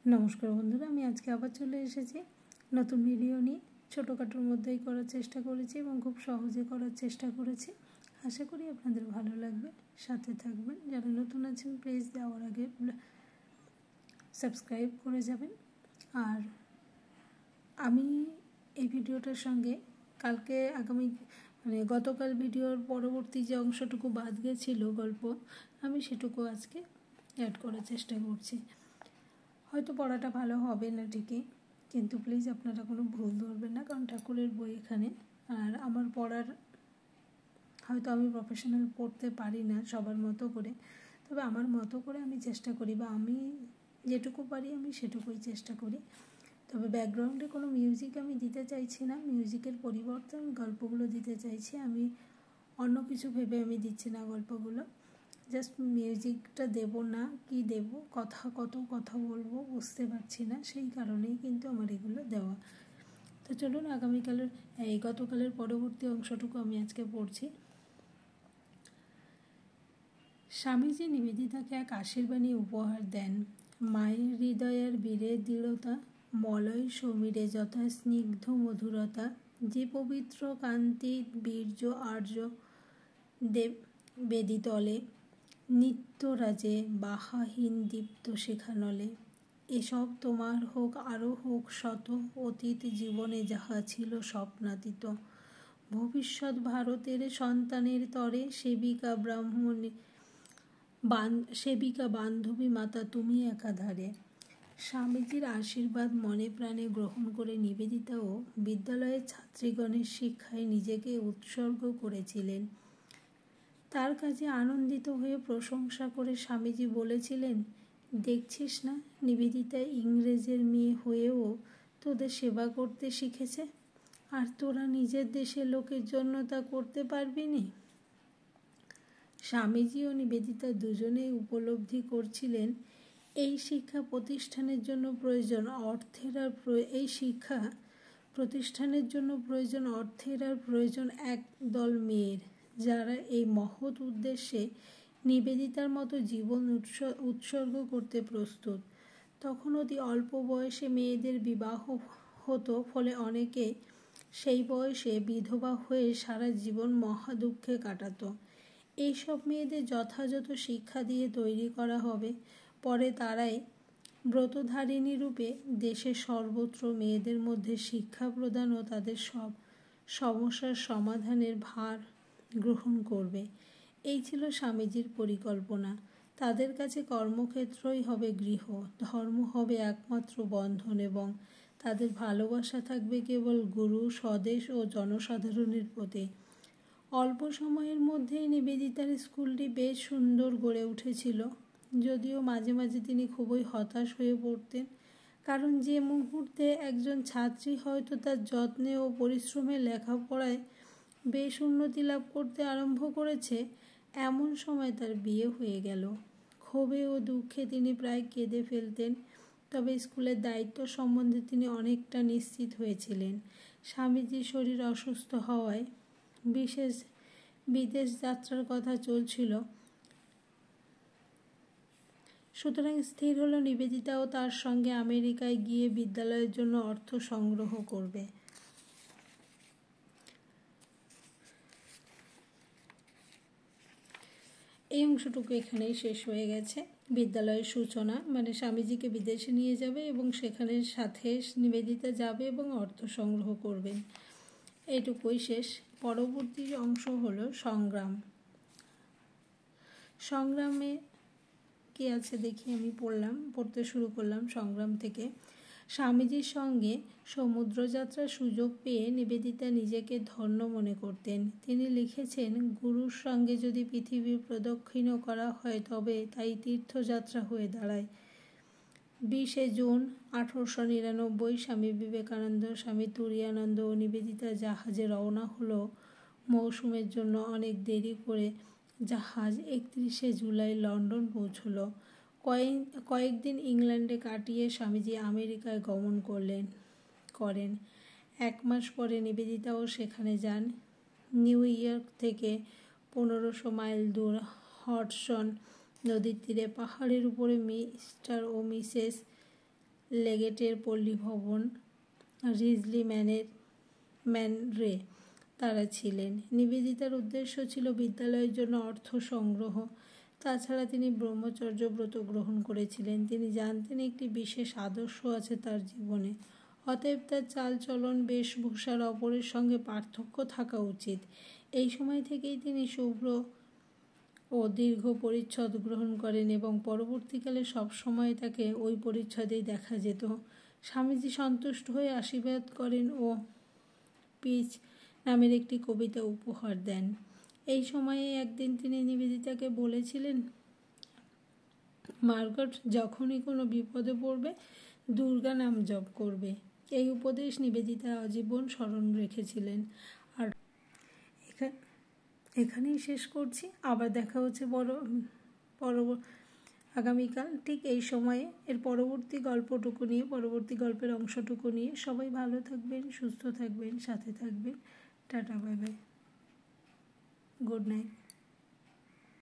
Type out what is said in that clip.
নমস্কার বন্ধুরা, আমি আজকে আবার চলে এসেছি নতুন ভিডিও নিয়ে। ছোটোখাটোর মধ্যেই করার চেষ্টা করেছি এবং খুব সহজে করার চেষ্টা করেছি। আশা করি আপনাদের ভালো লাগবে, সাথে থাকবেন। যারা নতুন আছেন প্লিজ যাওয়ার আগে সাবস্ক্রাইব করে যাবেন। আর আমি এই ভিডিওটার সঙ্গে গতকাল ভিডিওর পরবর্তী যে অংশটুকু বাদ গেছিল গল্প, আমি সেটুকু আজকে অ্যাড করার চেষ্টা করছি। হয়তো পড়াটা ভালো হবে না ঠিকই, কিন্তু প্লিজ আপনারা কোনো ভুল ধরবেন না, কারণ ঠাকুরের বই এখানে। আর আমার পড়ার হয়তো আমি প্রফেশনাল পড়তে পারি না সবার মতো করে, তবে আমার মতো করে আমি চেষ্টা করি, বা আমি যেটুকু পারি আমি সেটুকুই চেষ্টা করি। তবে ব্যাকগ্রাউন্ডে কোনো মিউজিক আমি দিতে চাইছি না, মিউজিকের পরিবর্তে আমি গল্পগুলো দিতে চাইছি। আমি অন্য কিছু ভেবে আমি দিচ্ছি না গল্পগুলো, জাস্ট মিউজিকটা দেব না, কি দেব, কত কথা বলবো বুঝতে পারছি না, সেই কারণেই কিন্তু আমার এগুলো দেওয়া। তো চলুন গতকালের পরবর্তী অংশটুকু আমি আজকে পড়ছি। স্বামীজি নিবেদিতাকে এক আশীর্বাণী উপহার দেন। মায়ের হৃদয়ের বীরের দৃঢ়তা, মলয় সমীরে যথা স্নিগ্ধ মধুরতা, যে পবিত্র কান্তি বীর্য আর্য দেব বেদিতলে, নিত্যরাজে বাহাহীন দীপ্ত শেখানলে, এসব তোমার হোক আরও হোক শত, অতীত জীবনে যাহা ছিল স্বপ্নাতীত, ভবিষ্যৎ ভারতের সন্তানের তরে সেবিকা বান্ধবী মাতা তুমি একাধারে। স্বামীজির আশীর্বাদ মনে প্রাণে গ্রহণ করে নিবেদিতাও বিদ্যালয়ের ছাত্রীগণের শিক্ষায় নিজেকে উৎসর্গ করেছিলেন। তার কাজে আনন্দিত হয়ে প্রশংসা করে স্বামীজি বলেছিলেন, দেখছিস না নিবেদিতা ইংরেজের মেয়ে হয়েও তোদের সেবা করতে শিখেছে, আর তোরা নিজের দেশের লোকের জন্য তা করতে পারবি নি। স্বামীজি ও নিবেদিতা দুজনেই উপলব্ধি করছিলেন এই শিক্ষা প্রতিষ্ঠানের জন্য প্রয়োজন অর্থের আর এক দল মেয়ের, যারা এই মহৎ উদ্দেশ্যে নিবেদিতার মতো জীবন উৎসর্গ করতে প্রস্তুত। তখন অতি অল্প বয়সে মেয়েদের বিবাহ হতো, ফলে অনেকে সেই বয়সে বিধবা হয়ে সারা জীবন মহা দুঃখে কাটাতো। এইসব মেয়েদের যথাযথ শিক্ষা দিয়ে তৈরি করা হবে, পরে তারাই ব্রতধারিণী রূপে দেশের সর্বত্র মেয়েদের মধ্যে শিক্ষা প্রদান ও তাদের সব সমস্যার সমাধানের ভার গ্রহণ করবে। এই ছিল স্বামীজির পরিকল্পনা। তাদের কাছে কর্মক্ষেত্রই হবে গৃহ, ধর্ম হবে একমাত্র বন্ধন, এবং তাদের ভালোবাসা থাকবে কেবল গুরু, স্বদেশ ও জনসাধারণের প্রতি। অল্প সময়ের মধ্যেই নিবেদিতার স্কুলটি বেশ সুন্দর গড়ে উঠেছিল, যদিও মাঝে মাঝে তিনি খুবই হতাশ হয়ে পড়তেন, কারণ যে মুহূর্তে একজন ছাত্রী হয়তো তার যত্নে ও পরিশ্রমে লেখাপড়ায় বেশ উন্নতি লাভ করতে আরম্ভ করেছে, এমন সময় তার বিয়ে হয়ে গেল। ক্ষোভে ও দুঃখে তিনি প্রায় কেঁদে ফেলতেন। তবে স্কুলের দায়িত্ব সম্বন্ধে তিনি অনেকটা নিশ্চিত হয়েছিলেন। স্বামীজির শরীর অসুস্থ হওয়ায় বিদেশ যাত্রার কথা চলছিল, সুতরাং স্থির হলো নিবেদিতাও তার সঙ্গে আমেরিকায় গিয়ে বিদ্যালয়ের জন্য অর্থ সংগ্রহ করবে। এই অংশটুকু এখানেই শেষ হয়ে গেছে। বিদ্যালয়ের সূচনা, মানে স্বামীজিকে বিদেশে নিয়ে যাবে এবং সেখানে সাথে নিবেদিতা যাবে এবং অর্থ সংগ্রহ করবেন, এইটুকুই শেষ। পরবর্তী অংশ হলো সংগ্রামে কি আছে দেখি। আমি পড়তে শুরু করলাম সংগ্রাম থেকে। স্বামীজির সঙ্গে সমুদ্রযাত্রার সুযোগ পেয়ে নিবেদিতা নিজেকে ধন্য মনে করতেন। তিনি লিখেছেন, গুরুর সঙ্গে যদি পৃথিবী প্রদক্ষিণ করা হয় তবে তাই তীর্থযাত্রা হয়ে দাঁড়ায়। 20 জুন 1899 স্বামী বিবেকানন্দ, স্বামী তুরীয়ানন্দ ও নিবেদিতা জাহাজে রওনা হলো। মৌসুমের জন্য অনেক দেরি করে জাহাজ 31 জুলাই লন্ডন পৌঁছল। কয়েকদিন ইংল্যান্ডে কাটিয়ে স্বামীজি আমেরিকায় গমন করেন। 1 মাস পরে নিবেদিতাও সেখানে যান। নিউ ইয়র্ক থেকে 1500 মাইল দূর হডসন নদীর তীরে পাহাড়ের উপরে মিস্টার ও মিসেস লেগেটের পল্লী ভবন রিজলি ম্যানরে তারা ছিলেন। নিবেদিতার উদ্দেশ্য ছিল বিদ্যালয়ের জন্য অর্থ সংগ্রহ। তাছাড়া তিনি ব্রহ্মচর্য ব্রত গ্রহণ করেছিলেন। তিনি জানতেন একটি বিশেষ আদর্শ আছে তার জীবনে, অতএব তার চালচলন বেশভূষার অপরের সঙ্গে পার্থক্য থাকা উচিত। এই সময় থেকেই তিনি শুভ্র ও দীর্ঘ পরিচ্ছদ গ্রহণ করেন এবং পরবর্তীকালে সবসময় তাকে ওই পরিচ্ছদেই দেখা যেত। স্বামীজি সন্তুষ্ট হয়ে আশীর্বাদ করেন ও পিচ নামের একটি কবিতা উপহার দেন। এই সময়ে একদিন তিনি নিবেদিতাকে বলেছিলেন, মার্গট যখনই কোনো বিপদে পড়বে দুর্গা নাম জপ করবে। এই উপদেশ নিবেদিতা আজীবন স্মরণ রেখেছিলেন। আর এখানেই শেষ করছি। আবার দেখা হচ্ছে আগামীকাল ঠিক এই সময়ে এর পরবর্তী গল্পের অংশটুকু নিয়ে। সবাই ভালো থাকবেন, সুস্থ থাকবেন, সাথে থাকবেন। Tata, bye bye, good night.